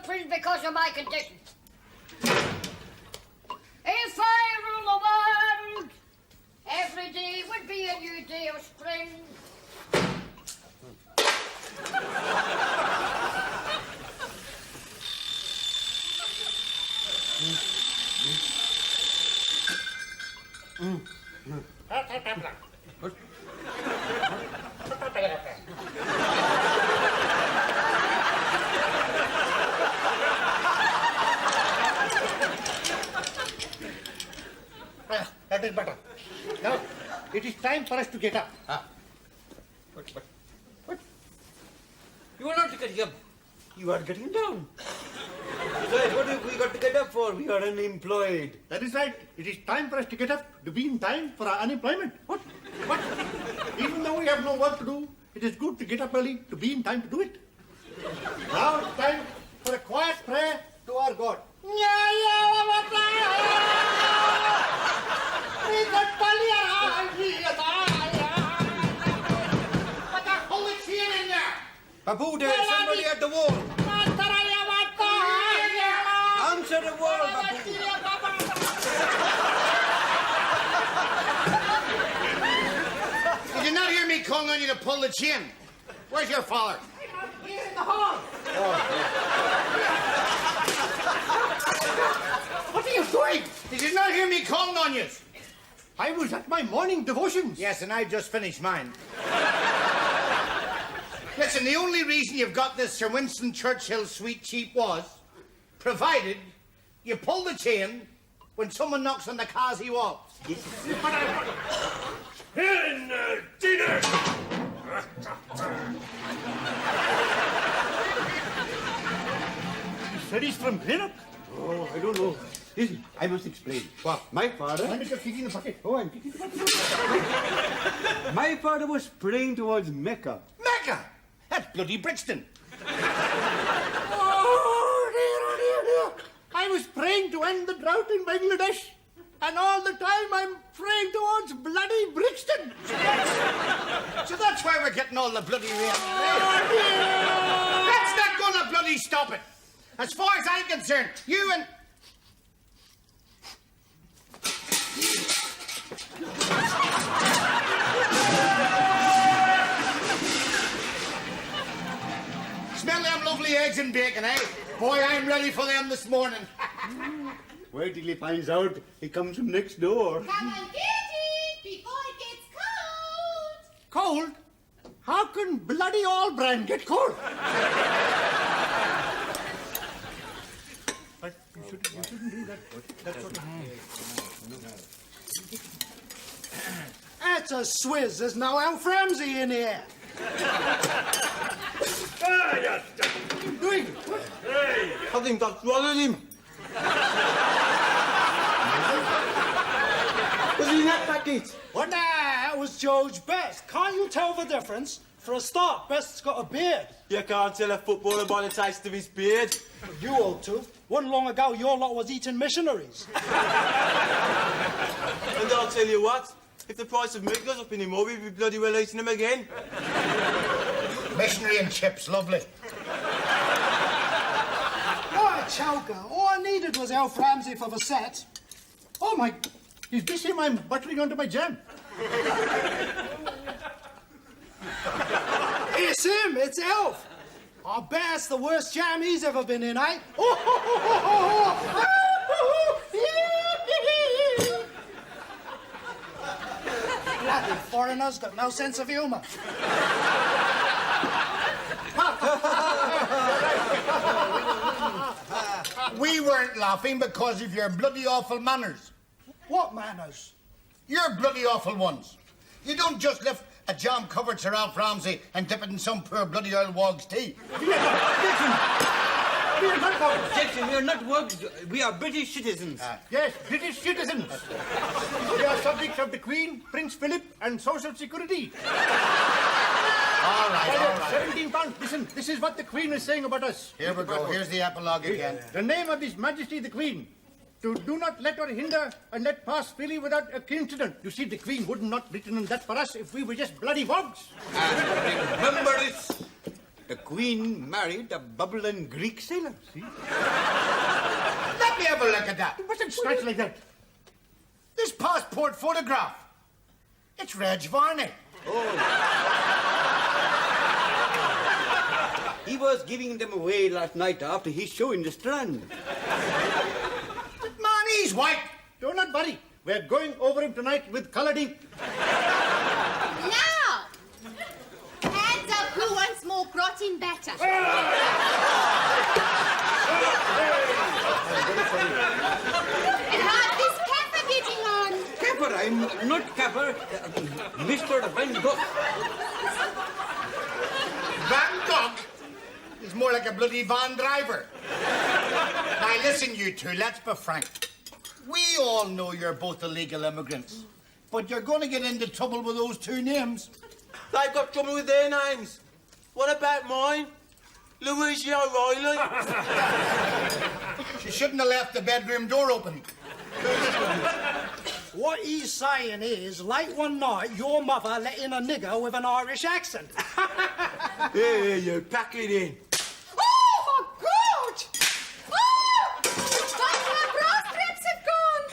prison because of my condition. If I rule the world, every day would be a new day of spring. That is better. Now, it is time for us to get up. What? You are not getting up. You are getting down. Besides, what have we got to get up for? We are unemployed. That is right. It is time for us to get up to be in time for our unemployment. What? Even though we have no work to do, it is good to get up early to be in time to do it. Now it's time for a quiet prayer to our God. Babu, there's somebody at the wall. Answer the wall, Babu. Did you not hear me calling on you to pull the chain? Where's your father? He's in the hall. What are you doing? Did you not hear me calling on you? I was at my morning devotions. Yes, and I've just finished mine. Listen, the only reason you've got this Sir Winston Churchill sweet cheap was, provided you pull the chain when someone knocks on the cassie wall. Dinner! He said he's from Greenock. Oh, I don't know. Listen, I must explain. What? My father... I'm just kicking the bucket. Oh, I'm kicking the bucket. My father was praying towards Mecca. Mecca! That's bloody Brixton. Oh, dear. I was praying to end the drought in Bangladesh. And all the time I'm praying towards bloody Brixton. So that's why we're getting all the bloody rain. Oh, dear. That's not gonna bloody stop it. As far as I'm concerned, you and... Smell them lovely eggs and bacon, eh? Boy, I'm ready for them this morning. Wait till he finds out he comes from next door. Come and get it before it gets cold. Cold? How can bloody Allbrand get cold? But you shouldn't do that. That's what That's a swizz. There's no Alf Ramsey in here. What are you doing? I think that swallowed him. Was he in that packet? What? Nah, that was George Best. Can't you tell the difference? For a start, Best's got a beard. You can't tell a footballer by the taste of his beard. You ought to. Wasn't long ago your lot was eating missionaries. And I'll tell you what, if the price of meat goes up anymore, we'll be bloody well eating them again. Missionary and chips, lovely. What a choker. All I needed was Alf Ramsey for the set. Oh, my... Is this him I'm buttering onto my jam? It's him. It's Alf. I bet it's the worst jam he's ever been in, eh? Bloody foreigners got no sense of humour. We weren't laughing because of your bloody awful manners. What manners? You're bloody awful ones. You don't just lift a jam-covered Sir Alf Ramsey and dip it in some poor bloody Earl Wog's tea. Jackson, we are not workers. We are British citizens. Yes, British citizens. We are subjects of the Queen, Prince Philip, and Social Security. All right. 17 pounds. Listen, this is what the Queen is saying about us. Here we go. Here's the epilogue again. The name of His Majesty the Queen. To do not let or hinder and let pass freely without a incident. You see, the Queen would not written that for us if we were just bloody wogs. Remember this. The Queen married a bubbling Greek sailor. See? Let me have a look at that. You mustn't scratch like that. This passport photograph. It's Reg Varney. He was giving them away last night after his show in the Strand. Man, he's white. Do not worry. We're going over him tonight with coloured ink. Now! Hands up who wants more grotting batter. And how's this Kappa getting on? Capper, I'm not Capper. Mr. Van Gogh. Van Gogh is more like a bloody van driver. Now listen, you two, let's be frank. We all know you're both illegal immigrants, but you're going to get into trouble with those two names. They've got trouble with their names. What about mine? Louise O'Reilly. She shouldn't have left the bedroom door open. What he's saying is, late one night, your mother let in a nigger with an Irish accent. Here, you pack it in. Oh, my God! Oh! My bra straps have gone!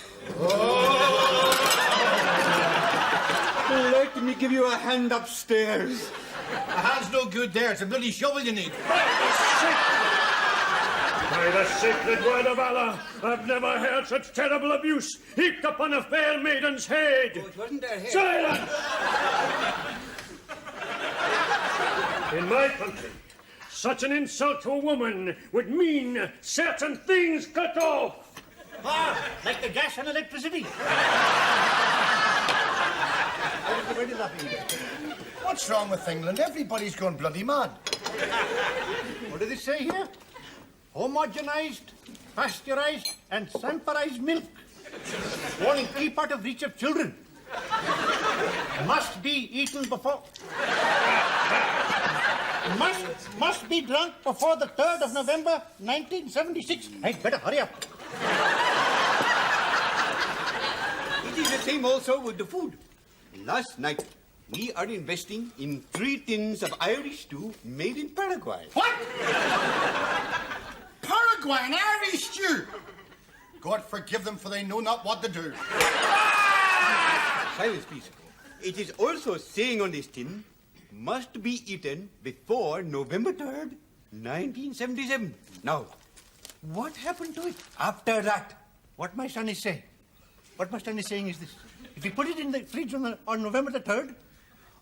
Let me give you a hand upstairs. A hand's no good there. It's a bloody shovel you need. By the sacred word of Allah, I've never heard such terrible abuse heaped upon a fair maiden's head. It wasn't their hair. Silence! In my country, such an insult to a woman would mean certain things cut off. Ah, like the gas and electricity. Everybody laughing. What's wrong with England? Everybody's gone bloody mad. What does it say here? Homogenized, pasteurized, and sanparized milk. Warning, keep out of reach of children. Must be eaten before. Must be drunk before the 3rd of November, 1976. I'd better hurry up. It is the same also with the food. Last night, we are investing in 3 tins of Irish stew made in Paraguay. What? Paraguay and Irish stew? God forgive them, for they know not what to do. Silence, please. It is also saying on this tin, must be eaten before November 3rd, 1977. Now, what happened to it after that? What my son is saying. What my son is saying is this. If he put it in the fridge on November the 3rd,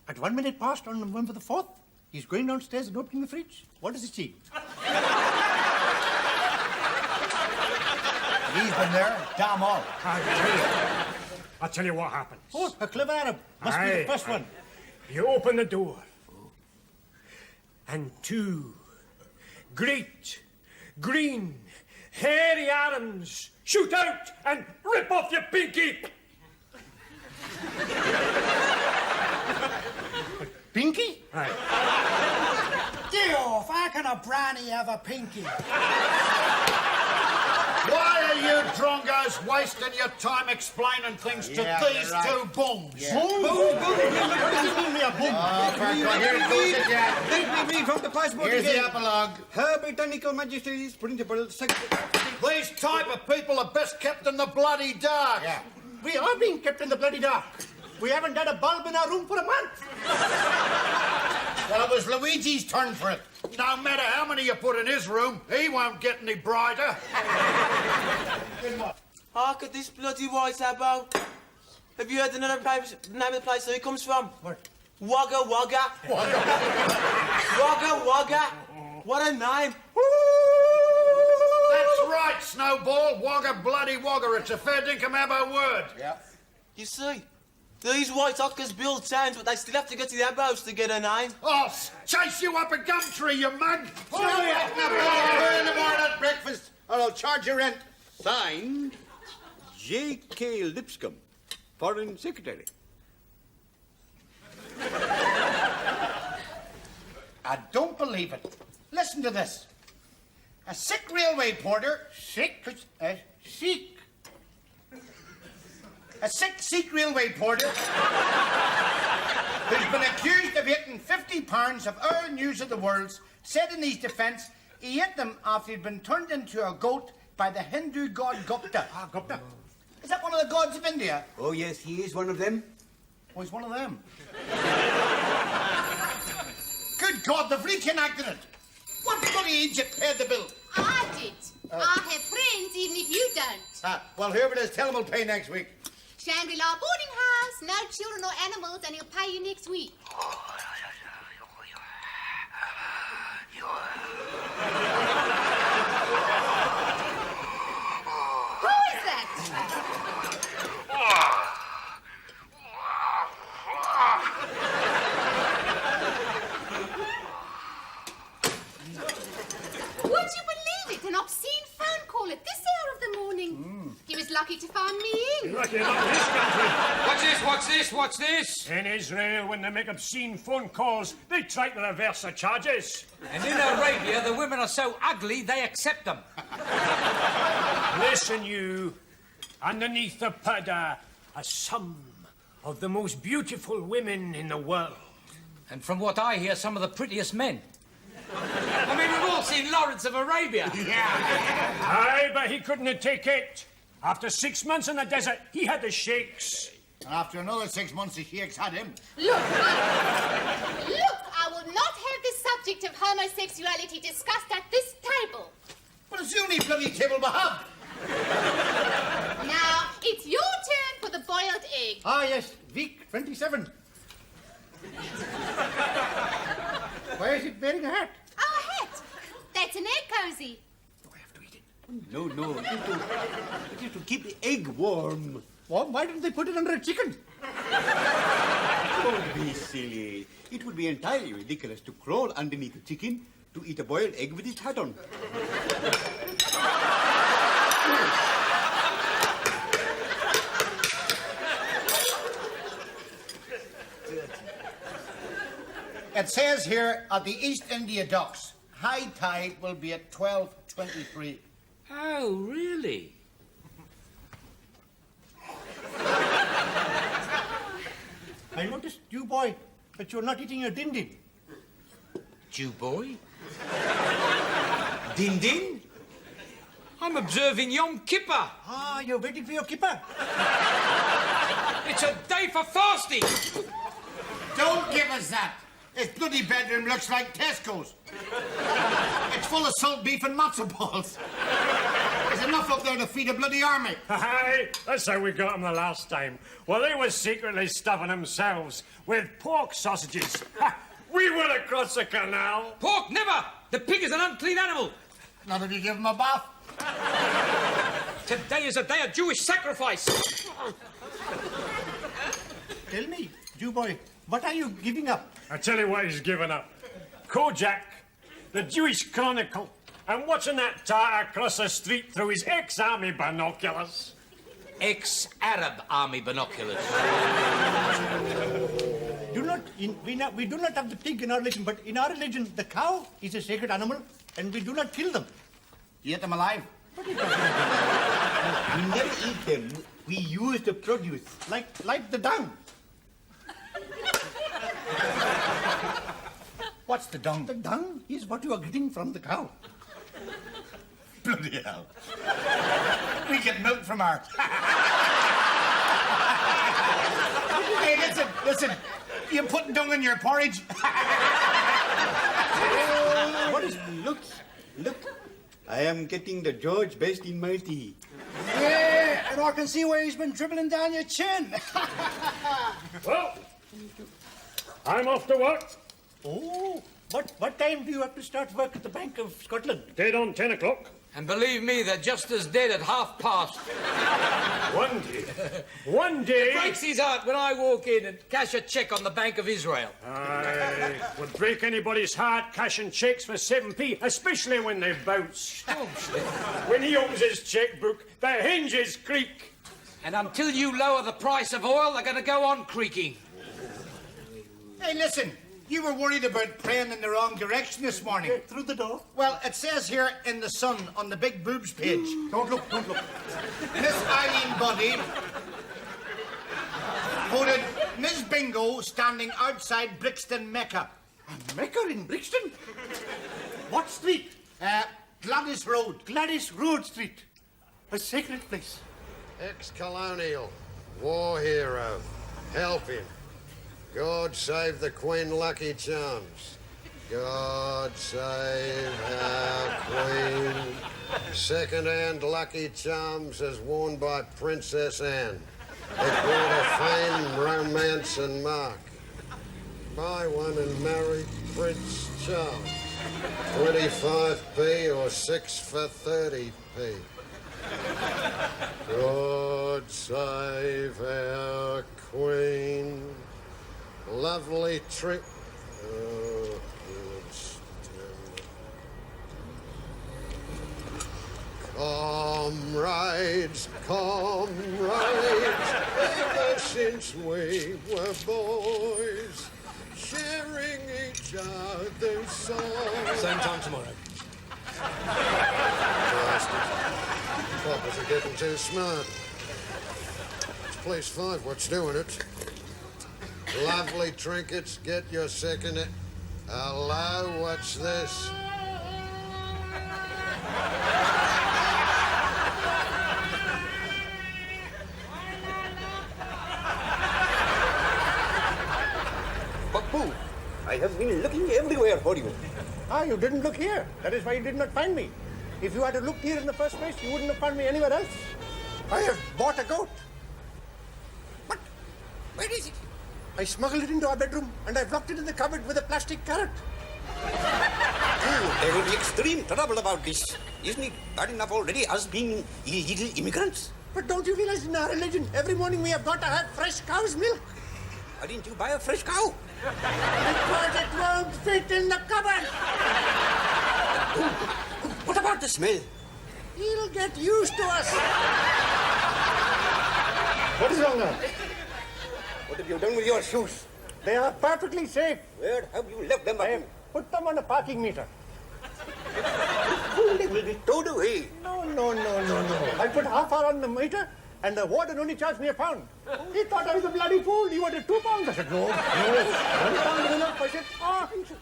at 1 minute past on November the 4th, he's going downstairs and opening the fridge. What does it see? He's been there, damn all. I'll tell you what happens. Oh, a clever Arab. Must be the first one. You open the door, and 2 great, green, hairy arms shoot out and rip off your pinky. Pinky? Aye. Get off! How can a brownie have a pinky? Why are you drongos wasting your time explaining things to these two bums? What does it mean, me a boom? Here it goes again. Let me read from the passport Here's the again. epilogue. Her Britannical Majesty's Principal Secretary. These type of people are best kept in the bloody dark. Yeah. We are being kept in the bloody dark. We haven't had a bulb in our room for a month. Well, it was Luigi's turn for it. No matter how many you put in his room, he won't get any brighter. Hark at this bloody white abbo. Have you heard the name of the place where he comes from? What? Wagga Wagga. Wagga Wagga. What a name. That's right, Snowball. Wagga bloody wagga. It's a fair dinkum abbo word. Yeah. You see, these white hockers build towns, but they still have to get to the abbos to get a name. I'll chase you up a gum tree, you mug. Oh, yeah. In the morning at breakfast, or I'll charge you rent. Signed, J.K. Lipscomb, Foreign Secretary. I don't believe it. Listen to this. A sick railway porter... Sick? Sick. A sick Sikh railway porter who's been accused of hitting £50 of our news of the world said in his defence he ate them after he'd been turned into a goat by the Hindu god Gupta. Ah, Gupta. Is that one of the gods of India? Oh, yes, he is one of them. Oh, he's one of them. Good God, they've reconnected it. What bloody Egypt paid the bill? I did. I have friends, even if you don't. Well, whoever it is, tell him we'll pay next week. Shangri-La boarding house, no children or animals, and he'll pay you next week. Who is that? Would you believe it? An obscene phone call at this hour of the morning. He was lucky to find me in. Lucky enough in this country. What's this? What's this? In Israel, when they make obscene phone calls, they try to reverse the charges. And in Arabia, the women are so ugly, they accept them. Listen, you. Underneath the purdah are some of the most beautiful women in the world. And from what I hear, some of the prettiest men. I mean, we've all seen Lawrence of Arabia. Aye, but he couldn't take it. After 6 months in the desert, he had the shakes. And after another 6 months, the sheikhs had him. Look, I will not have the subject of homosexuality discussed at this table. But it's the only bloody table we have. Now, it's your turn for the boiled egg. Ah, yes, week 27. Why is it wearing a hat? Oh, a hat. That's an egg cozy. Do I have to eat it? No, it is to keep the egg warm. Well, why didn't they put it under a chicken? Don't be silly. It would be entirely ridiculous to crawl underneath a chicken to eat a boiled egg with its hat on. It says here at the East India Docks, high tide will be at 12:23. Oh, really? I noticed, you boy, that you're not eating your din-din. Jew boy? Din din? I'm observing Yom Kippur. Ah, you're waiting for your kippah. It's a day for fasting. Don't give us that. His bloody bedroom looks like Tesco's. It's full of salt beef and matzo balls. There's enough up there to feed a bloody army. Aye, that's how we got them the last time. Well, they were secretly stuffing themselves with pork sausages. Ha! We went across the canal. Pork, never! The pig is an unclean animal. Not if you give him a bath. Today is a day of Jewish sacrifice. Tell me, Jew boy, what are you giving up? I tell you what he's given up. Kojak, the Jewish Chronicle, and watching that Tartar cross the street through his ex-army binoculars. Ex-Arab army binoculars. We do not have the pig in our religion, but in our religion, the cow is a sacred animal, and we do not kill them. You eat them alive. We never eat them. We use the produce. Like the dung. What's the dung? The dung is what you are getting from the cow. Bloody hell. We get milk from our... Hey, listen. You putting dung in your porridge? What is... Look. I am getting the George best in my tea. Yeah, and I can see where he's been dribbling down your chin. Well, I'm off to work. Oh, what time do you have to start work at the Bank of Scotland? Dead on 10 o'clock. And believe me, they're just as dead at past. One day... It breaks his heart when I walk in and cash a cheque on the Bank of Israel. Aye, would break anybody's heart cashing cheques for 7p, especially when they bounce. When he opens his chequebook, the hinges creak. And until you lower the price of oil, they're going to go on creaking. Hey, listen. You were worried about praying in the wrong direction this morning. Through the door. Well, it says here in the Sun on the big boobs page. Don't look. Miss Eileen Buddy voted Ms. Bingo standing outside Brixton Mecca. A Mecca in Brixton? What street? Gladys Road. Gladys Road Street. A sacred place. Ex-colonial, war hero, helping. God save the Queen Lucky Charms. God save our Queen. Second-hand Lucky Charms as worn by Princess Anne. It brought her fame, romance and mark. Buy one and marry Prince Charles. 25p or 6 for 30p. God save our Queen. Lovely trick. Oh, comrades, comrades, ever since we were boys, sharing each other's songs. Same time tomorrow. Coppers are getting too smart. It's Police 5 what's doing it. Lovely trinkets, get your second. Hello, what's this? Papu, I have been looking everywhere for you. Ah, you didn't look here. That is why you did not find me. If you had to look here in the first place, you wouldn't have found me anywhere else. I have bought a goat. What? Where is it? I smuggled it into our bedroom and I've locked it in the cupboard with a plastic carrot. There will be extreme trouble about this. Isn't it bad enough already us being illegal immigrants? But don't you realize in our religion, every morning we have got to have fresh cow's milk? Why didn't you buy a fresh cow? Because it won't fit in the cupboard. What about the smell? He'll get used to us. What is wrong now? What have you done with your shoes? They are perfectly safe. Where have you left them? I have put them on a parking meter. They will be towed away. No. I put half hour on the meter and the warden only charged me £1. He thought I was a bloody fool. He wanted £2. I said, no. £1 is enough. I said,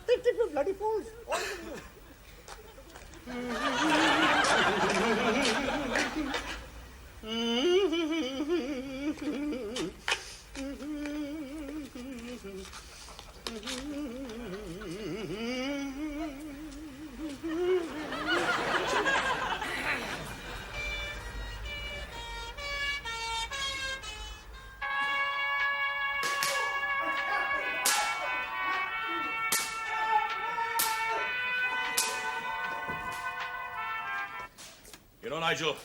they think we're bloody fools. All of them. You know, Nigel,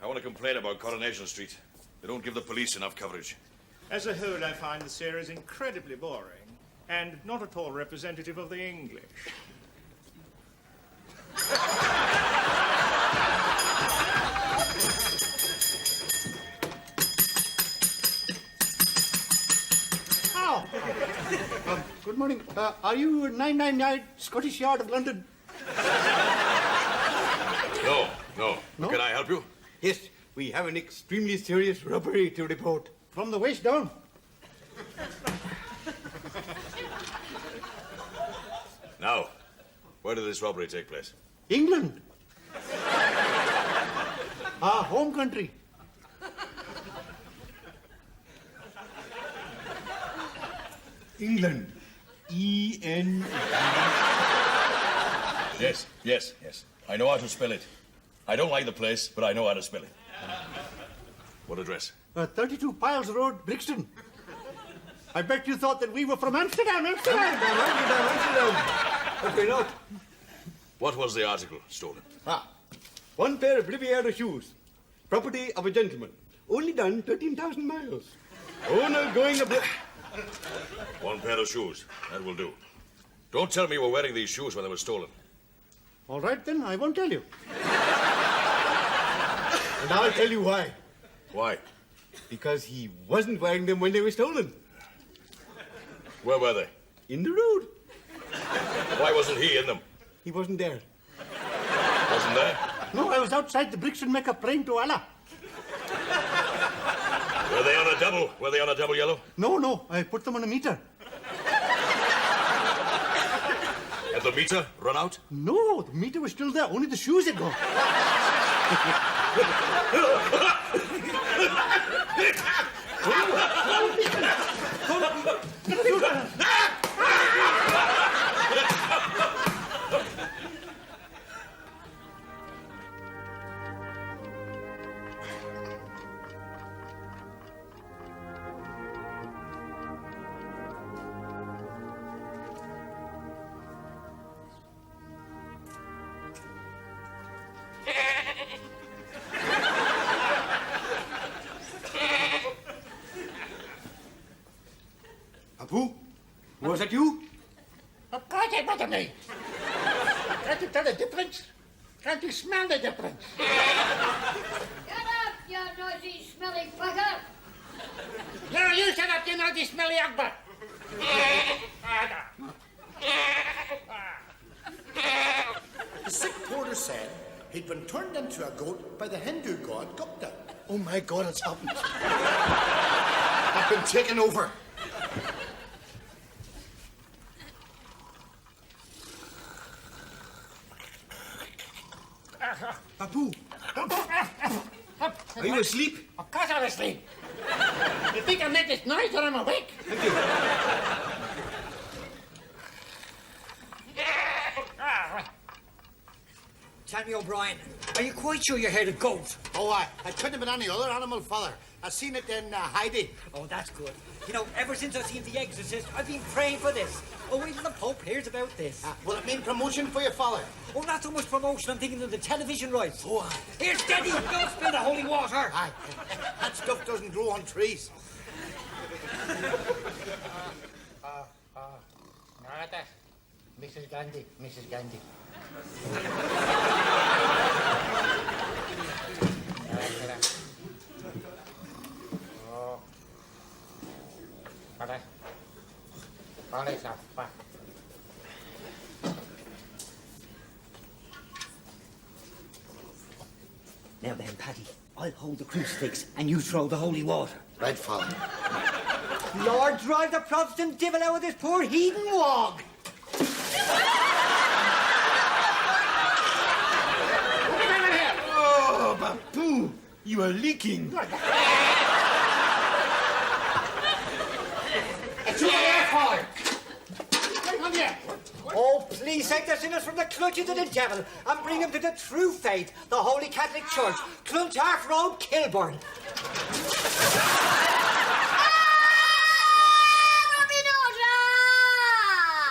I want to complain about Coronation Street. They don't give the police enough coverage. As a whole, I find the series incredibly boring and not at all representative of the English. Good morning. Are you 999 Scottish Yard of London? No. Can I help you? Yes, we have an extremely serious robbery to report. From the waist down. Now, where did this robbery take place? England. Our home country. England. E-N... Yes. I know how to spell it. I don't like the place, but I know how to spell it. What address? 32 Piles Road, Brixton. I bet you thought that we were from Amsterdam. Amsterdam. Okay, not. What was the article stolen? One pair of Riviera shoes. Property of a gentleman. Only done 13,000 miles. Owner going a bit... One pair of shoes. That will do. Don't tell me you were wearing these shoes when they were stolen. All right, then. I won't tell you. And I'll tell you why. Why? Because he wasn't wearing them when they were stolen. Where were they? In the road. Why wasn't he in them? He wasn't there. Wasn't there? No, I was outside the Brixton Mecca praying to Allah. Were they on a double? Were they on a double yellow? No. I put them on a meter. Had the meter run out? No, the meter was still there. Only the shoes had gone. Apu, was that you? Of course it wasn't me. Can't you tell the difference? Can't you smell the difference? Get up, you noisy, smelly bugger. No, you shut up, you naughty, smelly Akbar. The sick porter said he'd been turned into a goat by the Hindu god Gupta. Oh my God, it's happened. I've been taken over. Apu, are you asleep? Of course I'm asleep. You think I make this noise when I'm awake? Thank you. Tell me, O'Brien, are you quite sure you heard a goat? Oh, I couldn't have been any other animal, Father. I seen it in Heidi. Oh, that's good. You know, ever since I've seen The Exorcist, I've been praying for this. Oh, wait till the Pope hears about this. Will it mean promotion for your father? Oh, not so much promotion. I'm thinking of the television rights. Oh, aye. Here, steady! Don't spill the holy water. Aye. That stuff doesn't grow on trees. Nada. Mrs. Gandhi, Mrs. Gandhi. Oh. Para. Para esa. Pa. Now then, Paddy, I'll hold the crucifix and you throw the holy water. Right, Father. Lord, drive the Protestant devil out of this poor heathen wog. Oh, Bapu, you are leaking. It's your air, Father. Come here. Oh, please take the sinners from the clutches of the devil and bring them to the true faith, the Holy Catholic Church, Clontarf Road, Kilburn.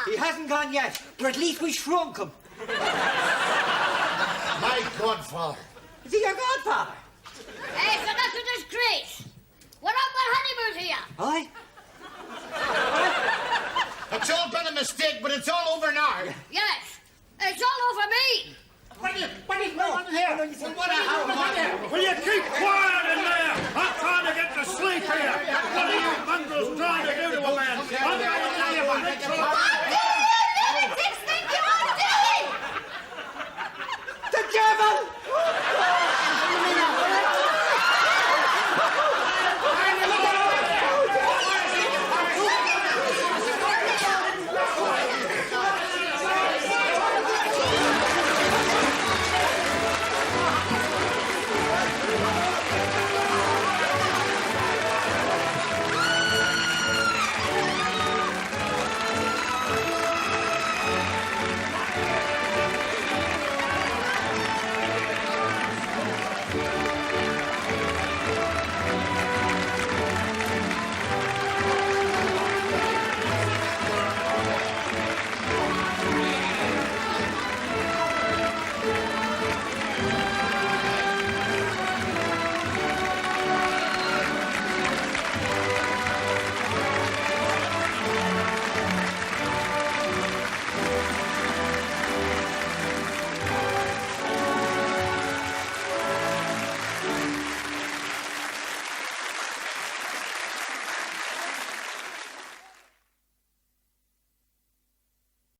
He hasn't gone yet, but at least we shrunk him. My godfather. Is he your godfather? Hey, so that's a disgrace. We're on the honeymoon here. Aye? It's all been a mistake, but it's all over now. Yes, it's all over me. What is going on here? Will you keep quiet in there? I'm trying to get to sleep here. What are you mongrels trying to do to a man? I'm going to tell you about it.